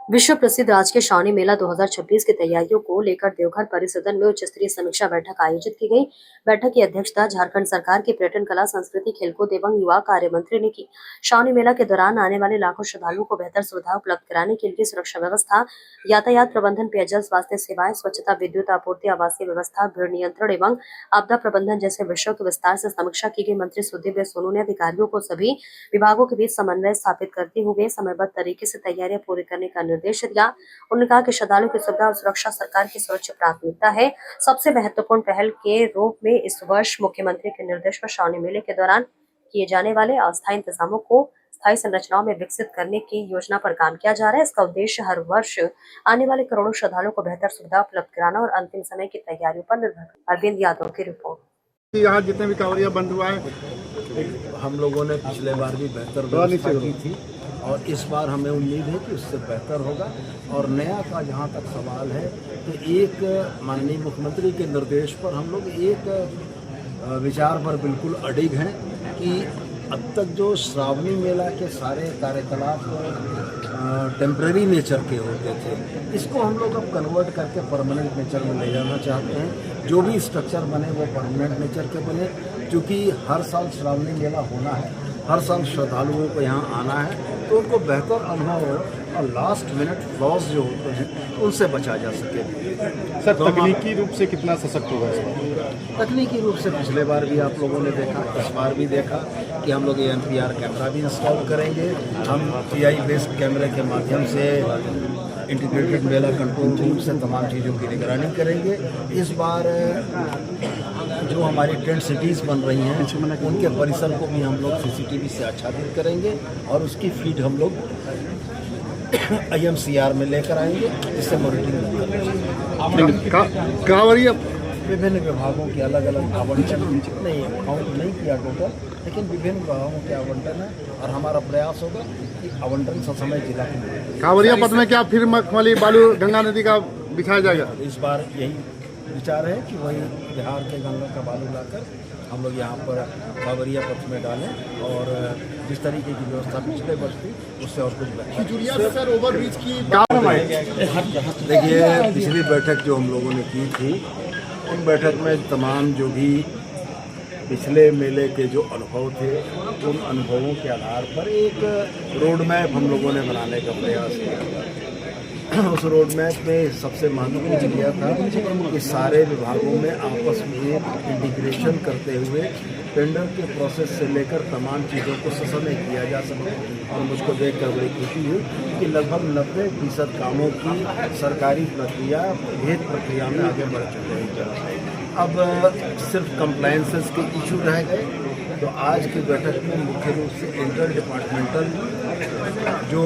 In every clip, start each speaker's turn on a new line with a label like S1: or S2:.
S1: विश्व प्रसिद्ध राजकीय श्रावणी मेला 2026 की तैयारियों को लेकर देवघर परिसदन में उच्च स्तरीय समीक्षा बैठक आयोजित की गई। बैठक की अध्यक्षता झारखंड सरकार के पर्यटन, कला, संस्कृति, खेलकूद एवं युवा कार्य मंत्री ने की। श्रावणी मेला के दौरान आने वाले लाखों श्रद्धालुओं को बेहतर सुविधा उपलब्ध कराने के लिए सुरक्षा व्यवस्था, यातायात प्रबंधन, पेयजल, स्वास्थ्य सेवाएं, स्वच्छता, विद्युत आपूर्ति, आवासीय व्यवस्था, भीड़ नियंत्रण एवं आपदा प्रबंधन जैसे विषयों की विस्तार से समीक्षा की गई। मंत्री सुदीव्य सोनू ने अधिकारियों को सभी विभागों के बीच समन्वय स्थापित करते हुए समयबद्ध तरीके से तैयारियां पूरी करने का निर्देश दिया। उन्होंने कहा कि श्रद्धालुओं की सुविधा और सुरक्षा सरकार की सर्वोच्च प्राथमिकता है। सबसे महत्वपूर्ण पहल के रूप में इस वर्ष मुख्यमंत्री के निर्देश पर श्रावणी मेले के दौरान किए जाने वाले अस्थायी इंतजामों को स्थायी संरचनाओं में विकसित करने की योजना पर काम किया जा रहा है। इसका उद्देश्य हर वर्ष आने वाले करोड़ों श्रद्धालुओं को बेहतर सुविधा उपलब्ध कराना और अंतिम समय की तैयारियों पर निर्भर। अरविंद यादव की रिपोर्ट।
S2: यहाँ जितने भी कांवरिया बंद हुआ है,
S3: हम लोगों ने पिछले बार भी बेहतर व्यवस्था की थी और इस बार हमें उम्मीद है कि उससे बेहतर होगा। और नया का जहाँ तक सवाल है तो एक माननीय मुख्यमंत्री के निर्देश पर हम लोग एक विचार पर बिल्कुल अडिग हैं कि अब तक जो श्रावणी मेला के सारे कार्यकलाप टेम्परेरी नेचर के होते थे, इसको हम लोग अब कन्वर्ट करके परमानेंट नेचर में ले जाना चाहते हैं। जो भी स्ट्रक्चर बने वो परमानेंट नेचर के बने, क्योंकि हर साल श्रावणी मेला होना है, हर साल श्रद्धालुओं को यहाँ आना है, तो उनको बेहतर अनुभव हो और लास्ट मिनट फ्लॉज जो होते हैं उनसे बचा जा सके।
S2: सर, तकनीकी रूप से कितना सशक्त होगा इस बार?
S3: तकनीकी रूप से पिछले बार भी आप लोगों ने देखा, इस बार भी देखा कि हम लोग ANPR कैमरा भी इंस्टॉल करेंगे। हम TI बेस्ड कैमरे के माध्यम से इंटीग्रेटेड मेला कंट्रोल रूम से तमाम चीज़ों की निगरानी करेंगे। इस बार जो हमारी टेंट सिटीज़ बन रही हैं उनके परिसर को भी हम लोग CCTV से आच्छादित करेंगे और उसकी फीड हम लोग IMCR में लेकर आएंगे, जिससे मॉनिटरिंग
S2: कांवरिया
S3: विभिन्न विभागों के अलग अलग आवंटन नहीं किया टोटल, लेकिन विभिन्न विभागों के आवंटन है और हमारा प्रयास होगा कि आवंटन ससमय जिला के
S2: कांवरिया पथ में क्या फिर मखमली बालू गंगा नदी का बिछाया जाएगा?
S3: इस बार यही विचार है कि वही बिहार के गंगा का बालू लाकर हम लोग यहाँ पर कांवरिया पथ में डालें और जिस तरीके की व्यवस्था पिछले वर्ष थी उससे और कुछ बेहतर।
S2: सर, ओवरब्रिज की
S3: देखिए, पिछली बैठक जो हम लोगों ने की थी उन बैठक में तमाम जो भी पिछले मेले के जो अनुभव थे उन अनुभवों के आधार पर एक रोड मैप हम लोगों ने बनाने का प्रयास किया। उस रोड मैप में सबसे महत्वपूर्ण किया था कि सारे विभागों में आपस में एक इंटीग्रेशन करते हुए टेंडर के प्रोसेस से लेकर तमाम चीज़ों को ससमय किया जा सके। और मुझको देखकर बड़ी खुशी हुई कि लगभग 90% कामों की सरकारी प्रक्रिया भेद प्रक्रिया में आगे बढ़ चुके हैं। अब सिर्फ कंप्लायंसेस के इशू रह गए। तो आज की बैठक में मुख्य रूप से इंटर डिपार्टमेंटल जो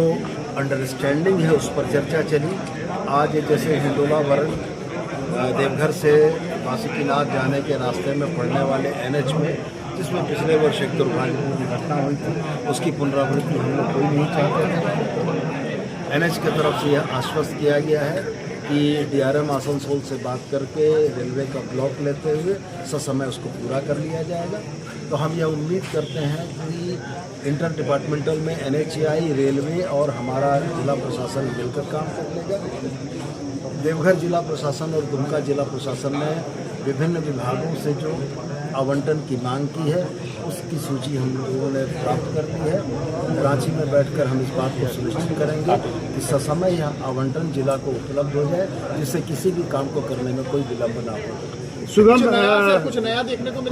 S3: अंडरस्टैंडिंग है उस पर चर्चा चली। आज जैसे हिंडोला वरण देवघर से बासुकीनाथ जाने के रास्ते में पड़ने वाले NH में, जिसमें पिछले वर्ष एक दुर्भाग्यपूर्ण घटना हुई थी, उसकी पुनरावृत्ति हम लोग कोई नहीं चाहते थे। NH की तरफ से यह आश्वस्त किया गया है कि DRM आसनसोल से बात करके रेलवे का ब्लॉक लेते हुए ससमय उसको पूरा कर लिया जाएगा। तो हम यह उम्मीद करते हैं कि इंटर डिपार्टमेंटल में NHAI, रेलवे और हमारा जिला प्रशासन मिलकर काम कर लेगा। देवघर जिला प्रशासन और दुमका जिला प्रशासन ने विभिन्न विभागों से जो आवंटन की मांग की है उसकी सूची हम लोगों ने प्राप्त कर ली है। रांची में बैठकर हम इस बात को सुनिश्चित करेंगे कि ससमय यह आवंटन जिला को उपलब्ध हो जाए, जिससे किसी भी काम को करने में कोई विलंब ना हो।
S2: कुछ नया देखने को